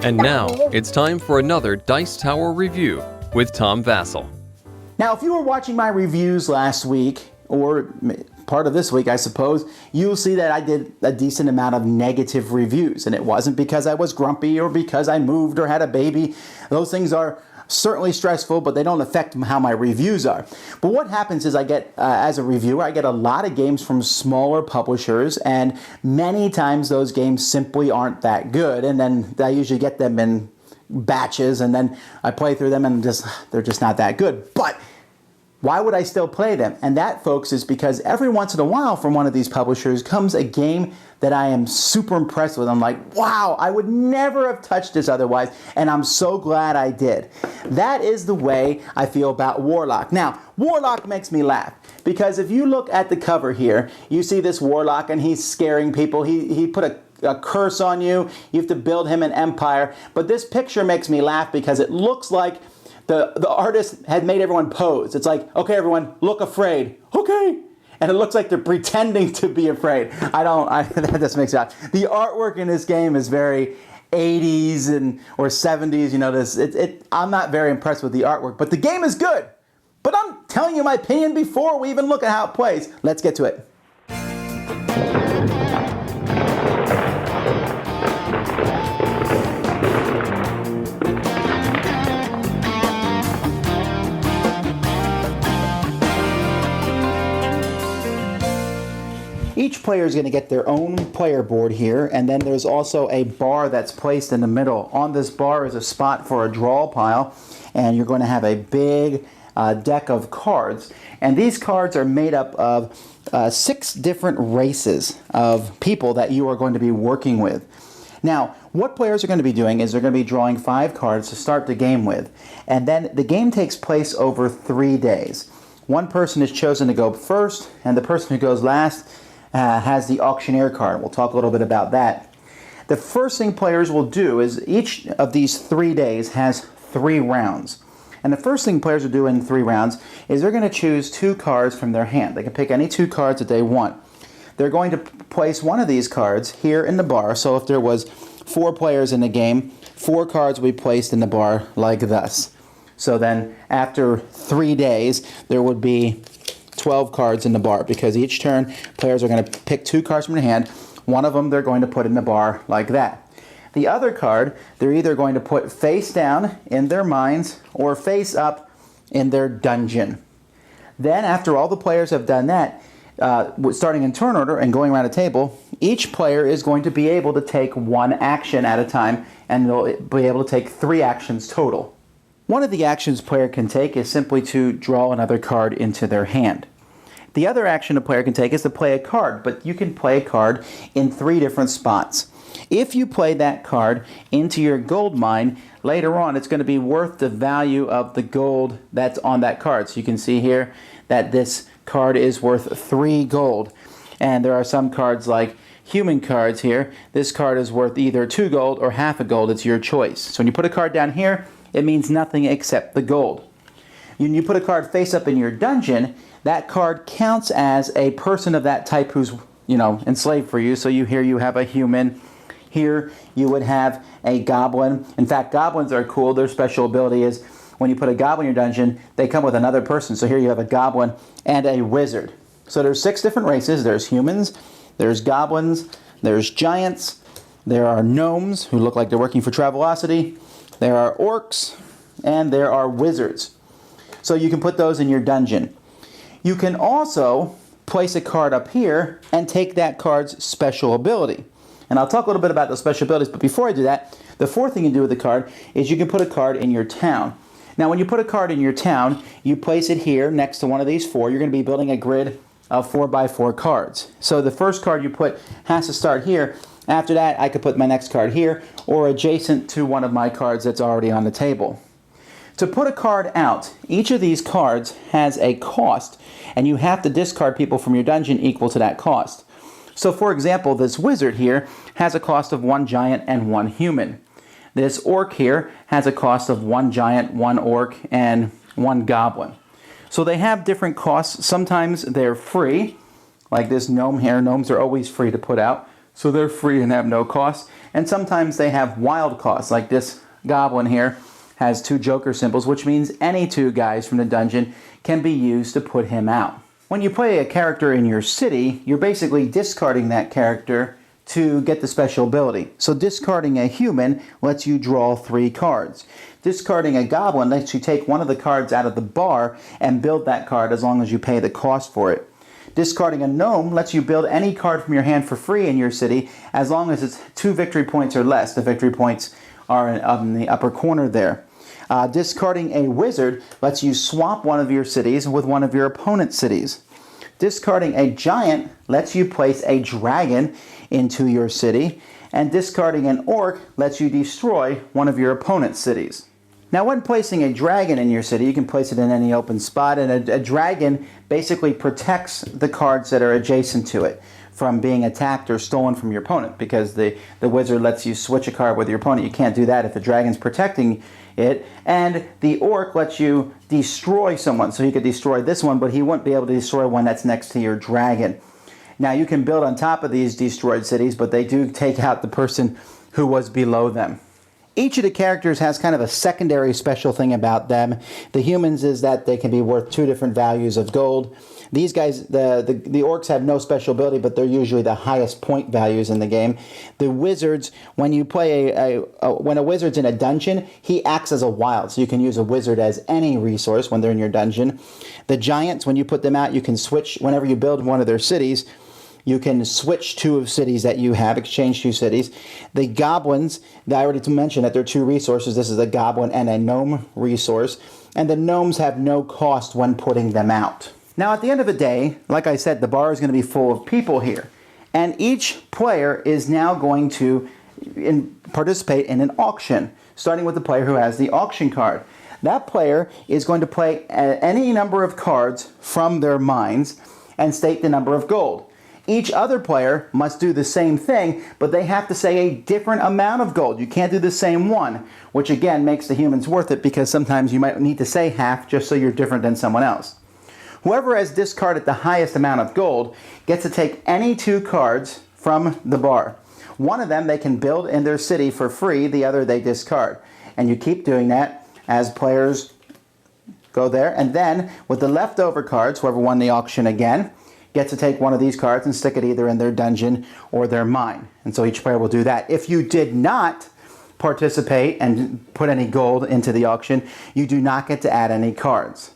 And now, it's time for another Dice Tower review with Tom Vasel. Now, if you were watching my reviews last week, or part of this week, I suppose, you'll see that I did a decent amount of negative reviews. And it wasn't because I was grumpy or because I moved or had a baby. Those things are certainly stressful, but they don't affect how my reviews are. But what happens is I get, as a reviewer, I get a lot of games from smaller publishers, and many times those games simply aren't that good. And then I usually get them in batches, and then I play through them, and they're just not that good. But why would I still play them? And that, folks, is because every once in a while from one of these publishers comes a game that I am super impressed with. I'm like, wow, I would never have touched this otherwise, and I'm so glad I did. That is the way I feel about Warlock. Now, Warlock makes me laugh, because if you look at the cover here, you see this Warlock, and he's scaring people. He put a curse on you. You have to build him an empire. But this picture makes me laugh because it looks like the artist had made everyone pose. It's like, okay, everyone, look afraid. Okay. And it looks like they're pretending to be afraid. That just makes it out. The artwork in this game is very 80s or 70s. You know, I'm not very impressed with the artwork, but the game is good. But I'm telling you my opinion before we even look at how it plays. Let's get to it. Each player is going to get their own player board here, and then there's also a bar that's placed in the middle. On this bar is a spot for a draw pile, and you're going to have a big deck of cards. And these cards are made up of 6 different races of people that you are going to be working with. Now, what players are going to be doing is they're going to be drawing 5 cards to start the game with, and then the game takes place over 3 days. One person is chosen to go first, and the person who goes last has the auctioneer card. We'll talk a little bit about that. The first thing players will do is each of these 3 days has 3 rounds. And the first thing players will do in 3 rounds is they're going to choose 2 cards from their hand. They can pick any 2 cards that they want. They're going to place one of these cards here in the bar. So if there was 4 players in the game, 4 cards will be placed in the bar like this. So then after 3 days, there would be 12 cards in the bar, because each turn players are going to pick 2 cards from their hand. One of them they're going to put in the bar like that. The other card they're either going to put face down in their mines or face up in their dungeon. Then after all the players have done that, starting in turn order and going around a table, each player is going to be able to take 1 action at a time, and they'll be able to take 3 actions total. One of the actions a player can take is simply to draw another card into their hand. The other action a player can take is to play a card, but you can play a card in 3 different spots. If you play that card into your gold mine, later on it's going to be worth the value of the gold that's on that card. So you can see here that this card is worth 3 gold. And there are some cards like human cards here. This card is worth either 2 gold or half a gold. It's your choice. So when you put a card down here, it means nothing except the gold. When you put a card face up in your dungeon, that card counts as a person of that type who's, enslaved for you. So here you have a human. Here you would have a goblin. In fact, goblins are cool. Their special ability is when you put a goblin in your dungeon, they come with another person. So here you have a goblin and a wizard. So there's 6 different races. There's humans, there's goblins, there's giants, there are gnomes who look like they're working for Travelocity, there are orcs, and there are wizards. So you can put those in your dungeon. You can also place a card up here and take that card's special ability. And I'll talk a little bit about the special abilities, but before I do that, the 4th thing you do with the card is you can put a card in your town. Now when you put a card in your town, you place it here next to one of these 4. You're going to be building a grid of 4x4 cards. So the first card you put has to start here. After that, I could put my next card here or adjacent to one of my cards that's already on the table. To put a card out, each of these cards has a cost, and you have to discard people from your dungeon equal to that cost. So for example, this wizard here has a cost of 1 giant and 1 human. This orc here has a cost of 1 giant, 1 orc, and 1 goblin. So they have different costs. Sometimes they're free, like this gnome here. Gnomes are always free to put out. So they're free and have no cost. And sometimes they have wild costs, like this goblin here has 2 joker symbols, which means any 2 guys from the dungeon can be used to put him out. When you play a character in your city, you're basically discarding that character to get the special ability. So discarding a human lets you draw 3 cards. Discarding a goblin lets you take one of the cards out of the bar and build that card as long as you pay the cost for it. Discarding a gnome lets you build any card from your hand for free in your city as long as it's 2 victory points or less. The victory points are in the upper corner there. Discarding a wizard lets you swap one of your cities with one of your opponent's cities. Discarding a giant lets you place a dragon into your city, and discarding an orc lets you destroy one of your opponent's cities. Now, when placing a dragon in your city, you can place it in any open spot, and a dragon basically protects the cards that are adjacent to it from being attacked or stolen from your opponent, because the wizard lets you switch a card with your opponent. You can't do that if the dragon's protecting it. And the orc lets you destroy someone. So he could destroy this one, but he wouldn't be able to destroy one that's next to your dragon. Now, you can build on top of these destroyed cities, but they do take out the person who was below them. Each of the characters has kind of a secondary special thing about them. The humans is that they can be worth 2 different values of gold. These guys, the orcs have no special ability, but they're usually the highest point values in the game. The wizards, when you play when a wizard's in a dungeon, he acts as a wild, so you can use a wizard as any resource when they're in your dungeon. The giants, when you put them out, you can switch whenever you build one of their cities. You can switch 2 of cities that you have, exchange 2 cities. The goblins, I already mentioned that there are 2 resources. This is a goblin and a gnome resource. And the gnomes have no cost when putting them out. Now, at the end of the day, like I said, the bar is going to be full of people here. And each player is now going to participate in an auction, starting with the player who has the auction card. That player is going to play any number of cards from their mines and state the number of gold. Each other player must do the same thing, but they have to say a different amount of gold. You can't do the same one, which again makes the humans worth it, because sometimes you might need to say half just so you're different than someone else. Whoever has discarded the highest amount of gold gets to take any 2 cards from the bar. One of them they can build in their city for free, the other they discard. And you keep doing that as players go there. And then with the leftover cards, whoever won the auction again gets to take one of these cards and stick it either in their dungeon or their mine. And so each player will do that. If you did not participate and put any gold into the auction, you do not get to add any cards.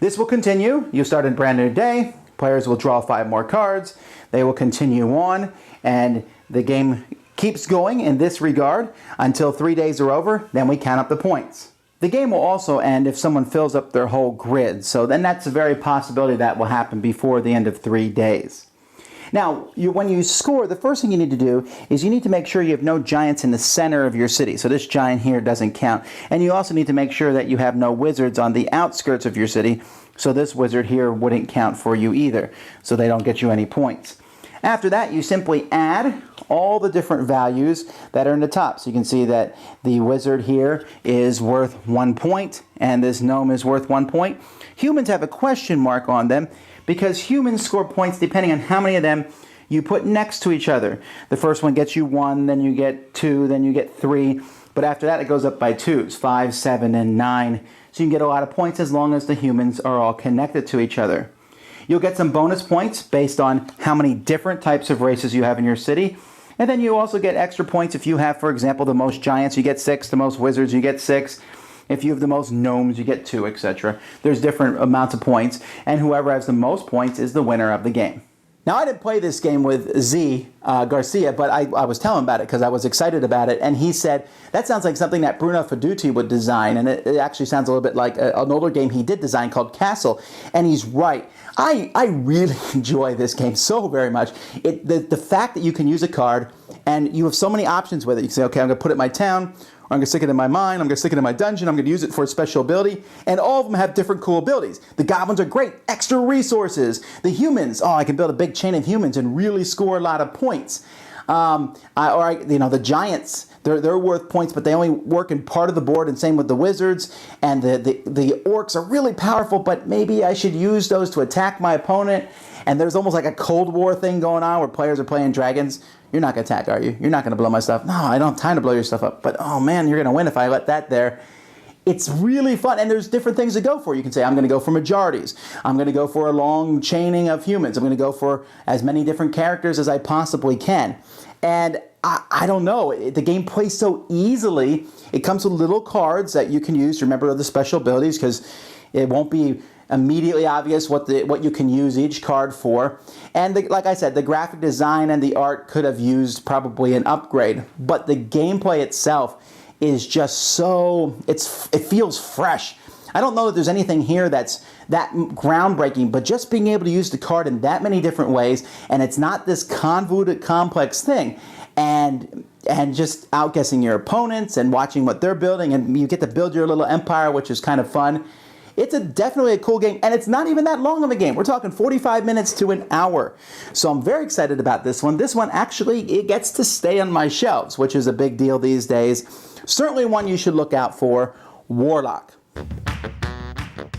This will continue. You start a brand new day. Players will draw 5 more cards. They will continue on, and the game keeps going in this regard until 3 days are over. Then we count up the points. The game will also end if someone fills up their whole grid. So then that's a very possibility that will happen before the end of 3 days. Now, when you score, the first thing you need to do is you need to make sure you have no giants in the center of your city. So this giant here doesn't count. And you also need to make sure that you have no wizards on the outskirts of your city. So this wizard here wouldn't count for you either. So they don't get you any points. After that, you simply add all the different values that are in the top. So you can see that the wizard here is worth 1 point, and this gnome is worth 1 point. Humans have a question mark on them because humans score points depending on how many of them you put next to each other. The first one gets you 1, then you get 2, then you get 3. But after that, it goes up by 2s, 5, 7, and 9. So you can get a lot of points as long as the humans are all connected to each other. You'll get some bonus points based on how many different types of races you have in your city. And then you also get extra points if you have, for example, the most giants, you get 6. The most wizards, you get 6. If you have the most gnomes, you get 2, etc. There's different amounts of points, and whoever has the most points is the winner of the game. Now, I didn't play this game with Z Garcia, but I was telling him about it because I was excited about it, and he said, that sounds like something that Bruno Feduti would design, and it actually sounds a little bit like an older game he did design called Castle, and he's right. I really enjoy this game so very much. The fact that you can use a card, and you have so many options with it. You can say, okay, I'm going to put it in my town, or I'm going to stick it in my mine, I'm going to stick it in my dungeon, I'm going to use it for a special ability, and all of them have different cool abilities. The goblins are great, extra resources. The humans, I can build a big chain of humans and really score a lot of points. The giants, They're worth points, but they only work in part of the board, and same with the wizards. And the orcs are really powerful, but maybe I should use those to attack my opponent. And there's almost like a Cold War thing going on where players are playing dragons. You're not going to attack, are you? You're not going to blow my stuff. No, I don't have time to blow your stuff up. But, oh man, you're going to win if I let that there. It's really fun, and there's different things to go for. You can say, I'm going to go for majorities. I'm going to go for a long chaining of humans. I'm going to go for as many different characters as I possibly can. And I don't know, the game plays so easily. It comes with little cards that you can use to remember the special abilities, because it won't be immediately obvious what you can use each card for. And like I said, the graphic design and the art could have used probably an upgrade, but the gameplay itself is just so, it feels fresh. I don't know that there's anything here that's that groundbreaking, but just being able to use the card in that many different ways, and it's not this convoluted, complex thing, and just outguessing your opponents and watching what they're building, and you get to build your little empire, which is kind of fun. It's definitely a cool game, and it's not even that long of a game. We're talking 45 minutes to an hour. So I'm very excited about this one. This one actually, it gets to stay on my shelves, which is a big deal these days. Certainly one you should look out for, Warlock.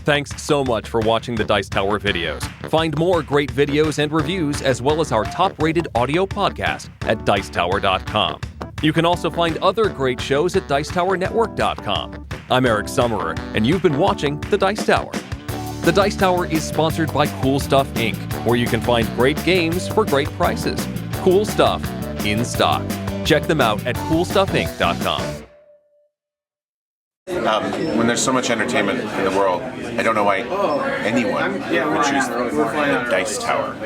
Thanks so much for watching the Dice Tower videos. Find more great videos and reviews, as well as our top-rated audio podcast at Dicetower.com. You can also find other great shows at Dicetowernetwork.com. I'm Eric Summerer, and you've been watching The Dice Tower. The Dice Tower is sponsored by Cool Stuff Inc., where you can find great games for great prices. Cool stuff in stock. Check them out at CoolStuffInc.com. When there's so much entertainment in the world, I don't know why anyone would choose the Dice Tower.